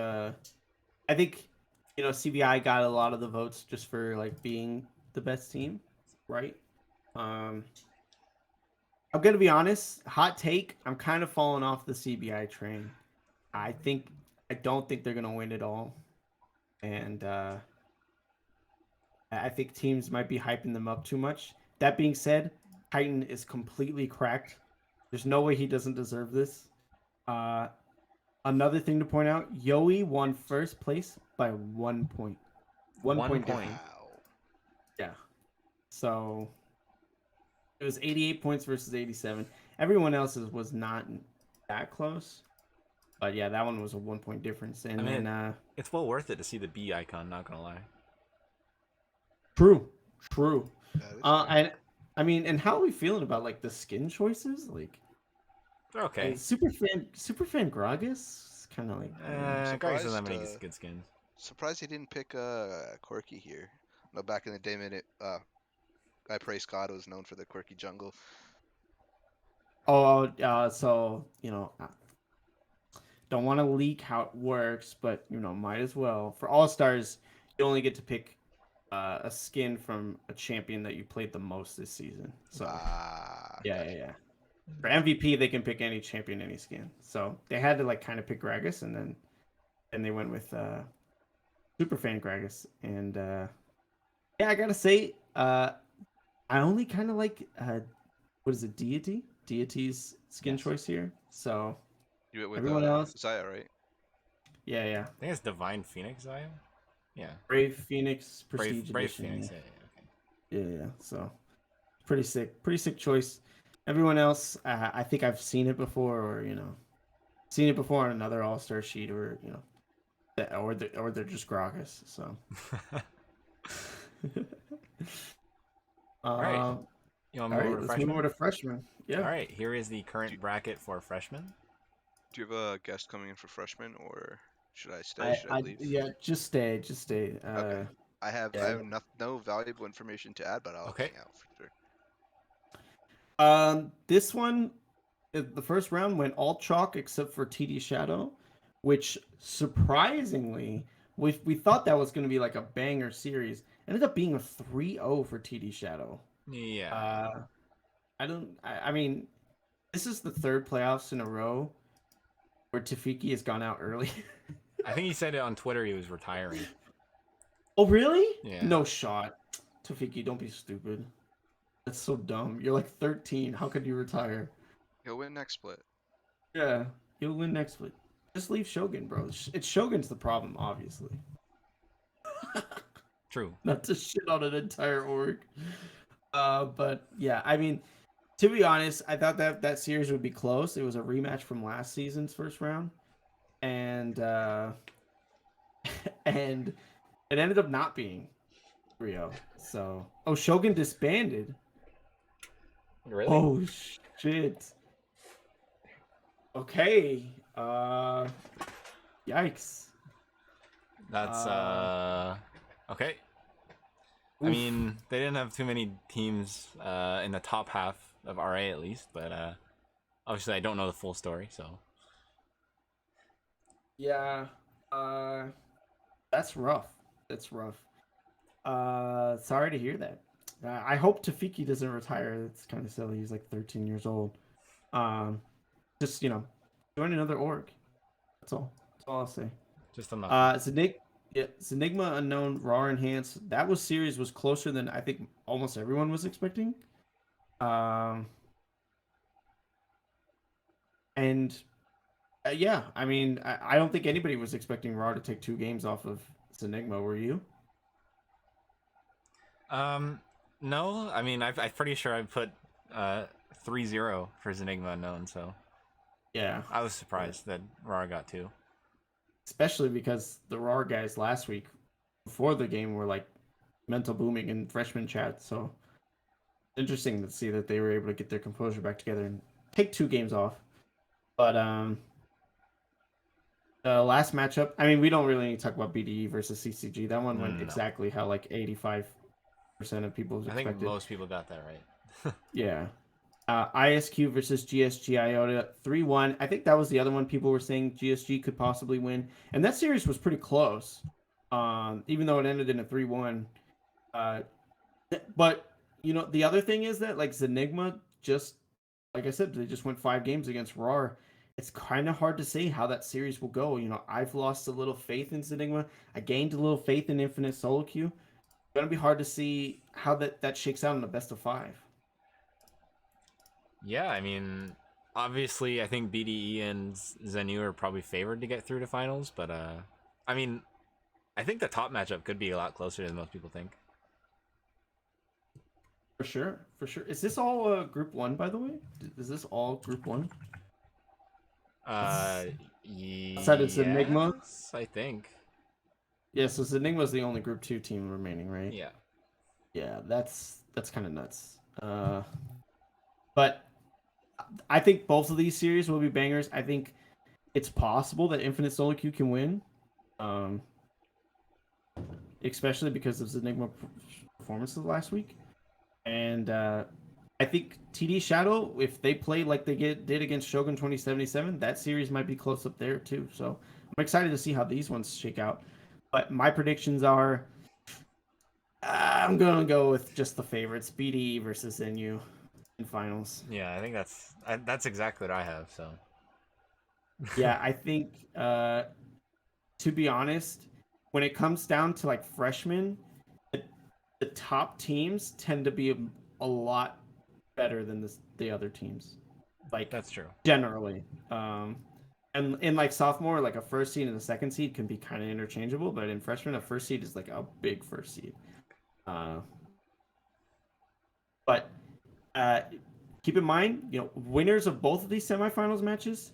CBI got a lot of the votes just for like being the best team, right? I'm gonna be honest. Hot take. I'm kind of falling off the CBI train. I don't think they're gonna win it all, and I think teams might be hyping them up too much. That being said, Titan is completely cracked. There's no way he doesn't deserve this. Another thing to point out: Yoi won first place by 1 point. 1 point difference. Wow. Yeah. So it was 88 points versus 87. Everyone else's was not that close. But yeah, that one was a 1 point difference. And then it's well worth it to see the B icon, not gonna lie. True. I mean, and how are we feeling about like the skin choices? Like They're okay. Superfan Gragas kind of like Gragas doesn't have many good skins. Surprised he didn't pick Quirky here. No, back in the day, I Praise God was known for the quirky jungle. So don't want to leak how it works, but might as well. For All Stars, you only get to pick a skin from a champion that you played the most this season. So yeah. For MVP, they can pick any champion, any skin. So they had to like kind of pick Gragas, and then they went with Superfan Gragas. And yeah, I gotta say, I only kind of like what is it, Deity's skin choice here. So you went with everyone else, Zaya, right? Yeah. I think it's Divine Phoenix, Zaya. Yeah. Brave Phoenix Prestige Brave Edition. Phoenix. Yeah. Yeah. So pretty sick choice. Everyone else, I think I've seen it before, or seen it before on another All Star sheet, or or they're just Gragas. So. All right. You want to move over to let's move over to freshmen. Yeah. All right. Here is the current bracket for freshmen. Do you have a guest coming in for freshmen, or should I stay? Should I leave? Yeah, just stay. Okay. I have no valuable information to add, but I'll hang out for sure. This one, the first round went all chalk except for TD Shadow, which surprisingly, we thought that was going to be like a banger series. Ended up being a 3-0 for TD Shadow. Yeah. I mean, this is the third playoffs in a row where Tafiki has gone out early. I think he said it on Twitter he was retiring. Oh, really? Yeah. No shot. Tafiki, don't be stupid. That's so dumb. You're like 13. How could you retire? He'll win next split. Yeah, he'll win next split. just leave Shogun, bro. It's Shogun's the problem, obviously. True. Not to shit on an entire org. But yeah, I mean, to be honest, I thought that series would be close. It was a rematch from last season's first round, and and it ended up not being Rio. So, oh, Shogun disbanded. Really? Oh shit. Okay. Yikes. That's okay. I Oof. mean, they didn't have too many teams in the top half of RA at least, but obviously I don't know the full story, so Yeah. That's rough. That's rough. Sorry to hear that. I hope Tafiki doesn't retire. It's kind of silly. He's like 13 years old. Just join another org. That's all. That's all I'll say. just unlucky. Enigma Unknown Raw Enhance. That series was closer than I think almost everyone was expecting. And yeah, I mean, I don't think anybody was expecting Raw to take 2 games off of Enigma. Were you? No, I mean I'm pretty sure I put 3-0 for Enigma Unknown, so Yeah. I was surprised that Rara got 2. Especially because the Raw guys last week before the game were like mental booming in freshman chat. So interesting to see that they were able to get their composure back together and take 2 games off. But the last matchup, I mean, we don't really need to talk about BDE versus CCG. That one went No. exactly how like 85% of people I expected. think most people got that right. Yeah. ISQ versus GSG Iota 3-1. I think that was the other one people were saying GSG could possibly win. And that series was pretty close. Even though it ended in a 3-1. But the other thing is that like Zenigma just like I said, they just went 5 games against RAR. It's kind of hard to say how that series will go. I've lost a little faith in Zenigma. I gained a little faith in Infinite Solo Queue. It's gonna be hard to see how that shakes out in the best of 5. Yeah, I mean, obviously I think BDE and Zenu are probably favored to get through to finals, but I mean, I think the top matchup could be a lot closer than most people think. For sure, for sure. Is this all Group 1, by the way? Is this all Group 1? Outside of Enigma? Yes, I think. Yeah, so Enigma's the only Group 2 team remaining, right? Yeah. Yeah, that's kind of nuts. But I think both of these series will be bangers. I think it's possible that Infinite Solo Q can win. Especially because of Enigma performances last week. And I think TD Shadow, if they play like they did against Shogun 2077, that series might be close up there too. So I'm excited to see how these ones shake out. But my predictions are, I'm gonna go with just the favorites, BDE versus NU in finals. Yeah, I think that's exactly what I have. So. Yeah, I think to be honest, when it comes down to like freshmen, the top teams tend to be a lot better than the other teams. Like That's true. generally. And in like sophomore, like a first seed and a second seed can be kind of interchangeable, but in freshman, a first seed is like a big first seed. But keep in mind, winners of both of these semifinals matches,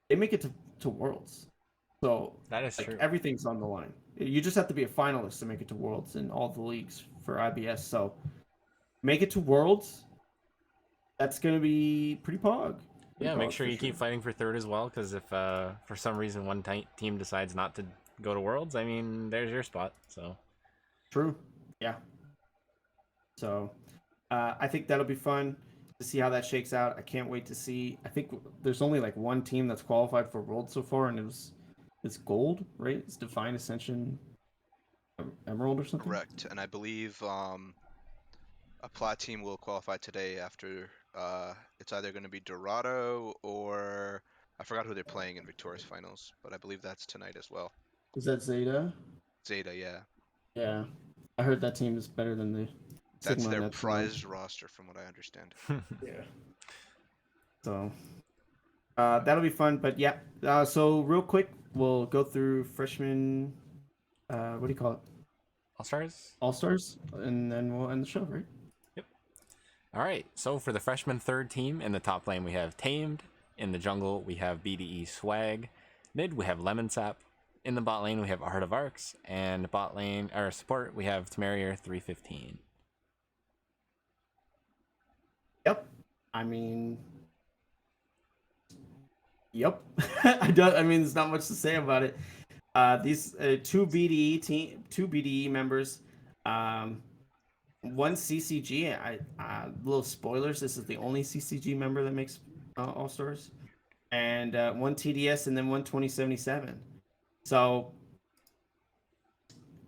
they make it to Worlds. So that is like true. Everything's on the line. You just have to be a finalist to make it to Worlds in all the leagues for IBS. So make it to Worlds. That's gonna be pretty pog. Yeah, make sure you keep fighting for third as well, because if for some reason one team decides not to go to Worlds, I mean, there's your spot. So true. Yeah. So I think that'll be fun to see how that shakes out. I can't wait to see. I think there's only like one team that's qualified for Worlds so far, and it's gold, right? It's Divine Ascension Emerald or something. Correct, and I believe a plat team will qualify today after it's either going to be Dorado or I forgot who they're playing in Victorious Finals, but I believe that's tonight as well. Is that Zeta? Zeta, yeah. Yeah, I heard that team is better than the That's Sigma. their prized roster, from what I understand. Yeah. So, That'll be fun. But yeah, so real quick, we'll go through freshman. What do you call it? All stars. All stars, and then we'll end the show, right? Yep. All right. So for the freshman third team, in the top lane we have Tamed. In the jungle we have BDE Swag. Mid we have Lemon Sap. In the bot lane we have Heart of Arcs, and bot lane or support we have Temerier 315. Yep. I mean, yep. I don't. I mean, there's not much to say about it. These two BDE members, one CCG. Little spoilers. This is the only CCG member that makes All Stars, and one TDS, and then one 2077. So,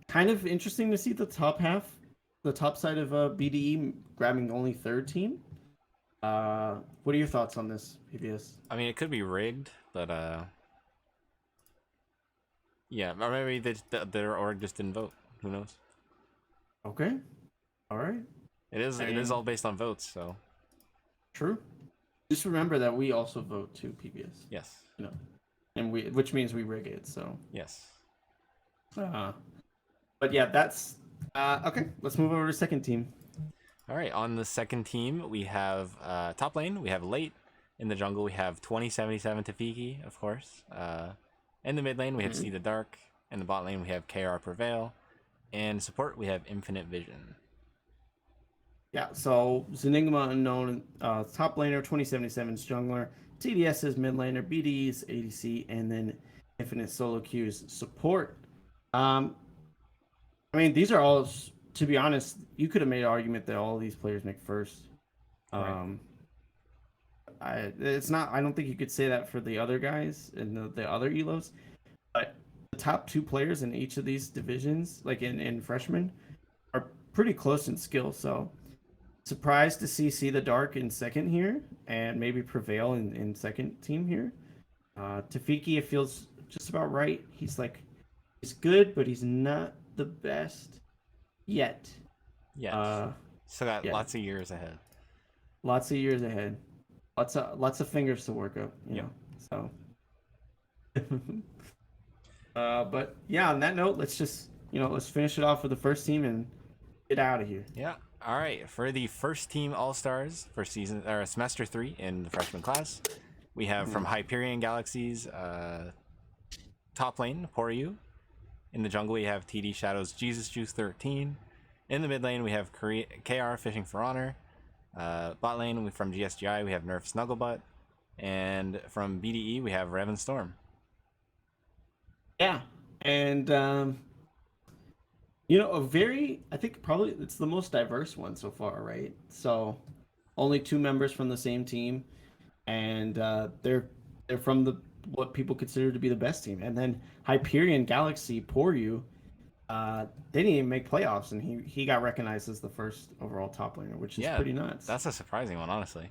kind of interesting to see the top side of BDE grabbing only third team. What are your thoughts on this, PBS? I mean, it could be rigged, but yeah, or maybe their org just didn't vote. Who knows? Okay, all right. It is all based on votes, so True. Just remember that we also vote too, PBS. yes, You know, and which means we rig it. So, yes. but yeah, that's okay. Let's move over to second team. All right, on the second team we have top lane we have Late. In the jungle we have 2077 Tafiki, of course. In the mid lane we have See the Dark. In the bot lane we have KR Prevail. And support we have Infinite Vision. Yeah, so Zenigma Unknown, top laner, 2077's jungler, TDS is mid laner, BD's ADC, and then Infinite Solo Q's support. I mean, these are all, to be honest, you could have made an argument that all of these players make first. Right. I don't think you could say that for the other guys and the other elos, but the top two players in each of these divisions, like in freshmen, are pretty close in skill. So surprised to see the Dark in second here and maybe Prevail in second team here. Tafiki, it feels just about right. He's good, but he's not the best yet. Yes. Still got yeah. lots of years ahead. Lots of years ahead. Lots of fingers to work up. You know, so. But yeah, on that note, let's finish it off with the first team and get out of here. Yeah. All right. For the first team All Stars for semester 3 in the freshman class, we have from Hyperion Galaxies, top lane Poryu. In the jungle we have TD Shadows Jesus Juice 13. In the mid lane we have KR Fishing for Honor. Bot lane from GSGI we have Nerf Snugglebutt, and from BDE we have Revan Storm. Yeah, and I think probably it's the most diverse one so far, right? So only 2 members from the same team, and they're from what people consider to be the best team. And then Hyperion Galaxy Poryu, they didn't even make playoffs, and he got recognized as the first overall top laner, which is pretty nuts. That's a surprising one, honestly.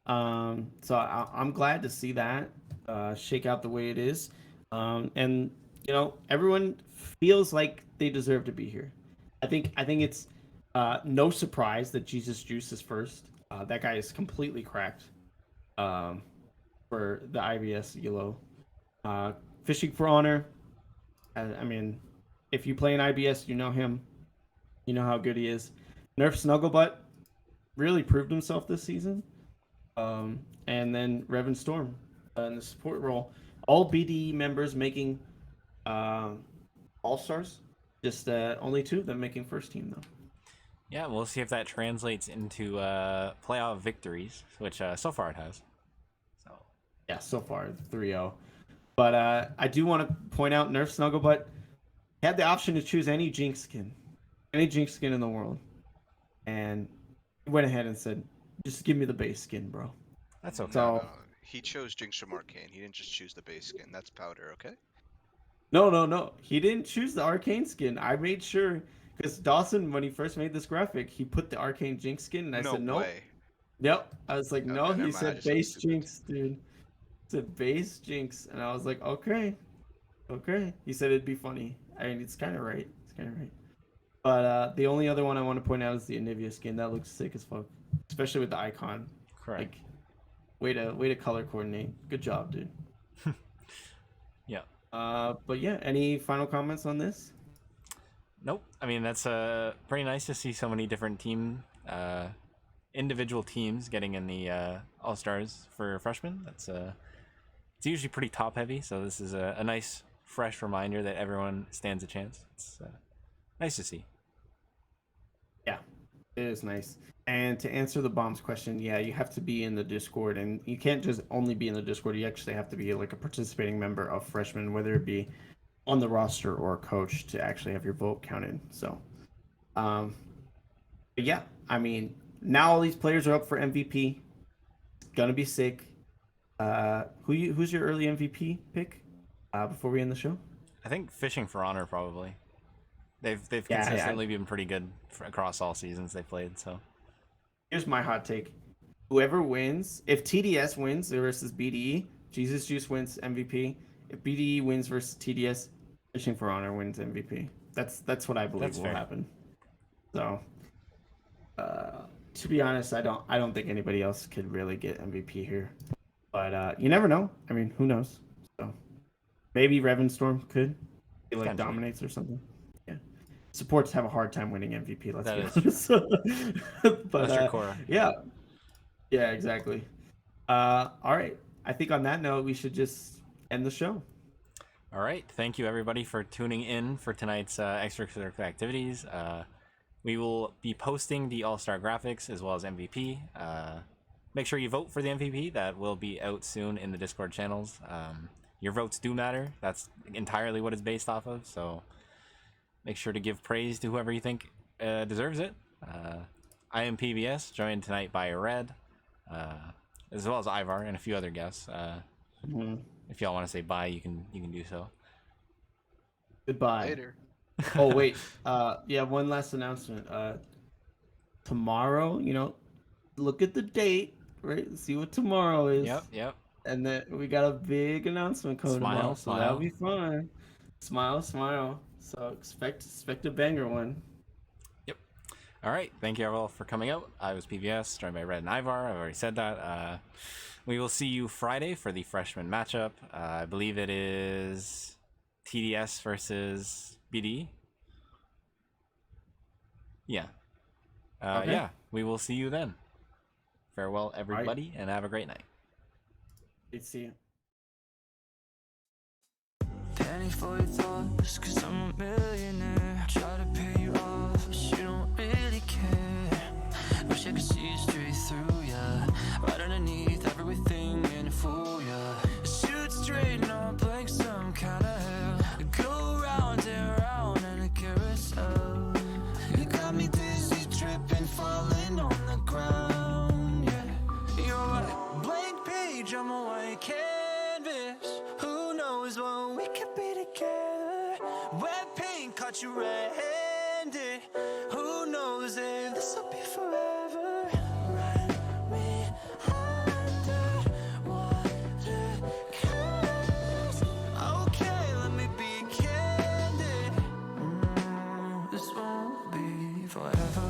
So I'm glad to see that shake out the way it is, and everyone feels like they deserve to be here. I think it's no surprise that Jesus Juice is first. That guy is completely cracked for the IBS ELO. Fishing for Honor. I mean, if you play in IBS, you know him. You know how good he is. Nerf Snugglebutt really proved himself this season. And then Revan Storm in the support role. All BDE members making All-Stars. Just only 2 of them making first team, though. Yeah, we'll see if that translates into playoff victories, which so far it has. So yeah, so far 3-0. But I do want to point out Nerf Snugglebutt had the option to choose any Jinx skin in the world, and he went ahead and said, "Just give me the base skin, bro." That's okay. No, he chose Jinx from Arcane. He didn't just choose the base skin. That's powder, okay? No. He didn't choose the Arcane skin. I made sure, because Dawson, when he first made this graphic, he put the Arcane Jinx skin, and I said, "Nope." Way. Yep. I was like, "No." Okay, He said, "Base Jinx, dude." He said, "Base Jinx," and I was like, "Okay." He said it'd be funny. I mean, it's kind of right. But the only other one I want to point out is the Anivia skin. That looks sick as fuck, especially with the icon. Correct. Way to color coordinate. Good job, dude. Yeah. But yeah, any final comments on this? Nope. I mean, that's pretty nice to see so many different individual teams getting in the All-Stars for freshmen. That's it's usually pretty top heavy, so this is a nice fresh reminder that everyone stands a chance. It's nice to see. Yeah, it is nice. And to answer the bombs question, yeah, you have to be in the Discord, and you can't just only be in the Discord. You actually have to be like a participating member of freshmen, whether it be on the roster or a coach, to actually have your vote counted. So, but yeah, I mean, now all these players are up for MVP. It's gonna be sick. Who's your early MVP pick? Before we end the show. I think Fishing for Honor probably. They've Yeah, consistently been pretty good across all seasons they played. So here's my hot take: whoever wins, if TDS wins versus BDE, Jesus Juice wins MVP. If BDE wins versus TDS, Fishing for Honor wins MVP. That's what I believe will happen. So, to be honest, I don't think anybody else could really get MVP here. But you never know. I mean, who knows? So maybe Revenstorm could. He like dominates or something. Yeah. Supports have a hard time winning MVP. Let's be honest. But yeah, exactly. All right. I think on that note, we should just end the show. All right. Thank you everybody for tuning in for tonight's extracurricular activities. We will be posting the All-Star graphics as well as MVP. Make sure you vote for the MVP. That will be out soon in the Discord channels. Your votes do matter. That's entirely what it's based off of. So make sure to give praise to whoever you think deserves it. I am PBS, joined tonight by Red, as well as Ivar and a few other guests. If y'all want to say bye, you can do so. Goodbye. Later. Oh wait, yeah. One last announcement. Tomorrow, look at the date, right? See what tomorrow is. Yep. And then we got a big announcement coming tomorrow, so that'll be fun. Smile. So expect a banger one. Yep. All right. Thank you all for coming out. I was PBS, joined by Red and Ivar. I've already said that. We will see you Friday for the freshman matchup. I believe it is TDS versus BD. Yeah. Okay. Yeah. We will see you then. Farewell, everybody, and have a great night. See you. Penny for your thoughts, 'cause I'm a millionaire. Try to pay you off, but you don't really care. Wish I could see straight through ya, right underneath everything and fool ya. Shoot straight, not like some kind of hell. Go round and round in a carousel. You got me dizzy, tripping, falling on the ground. Yeah, you're a blank page, I'm a white canvas. Who knows what we could be together? Wet paint caught you red-handed. Who knows if this will be forever? Run me under water currents. Okay, let me be candid. This won't be forever.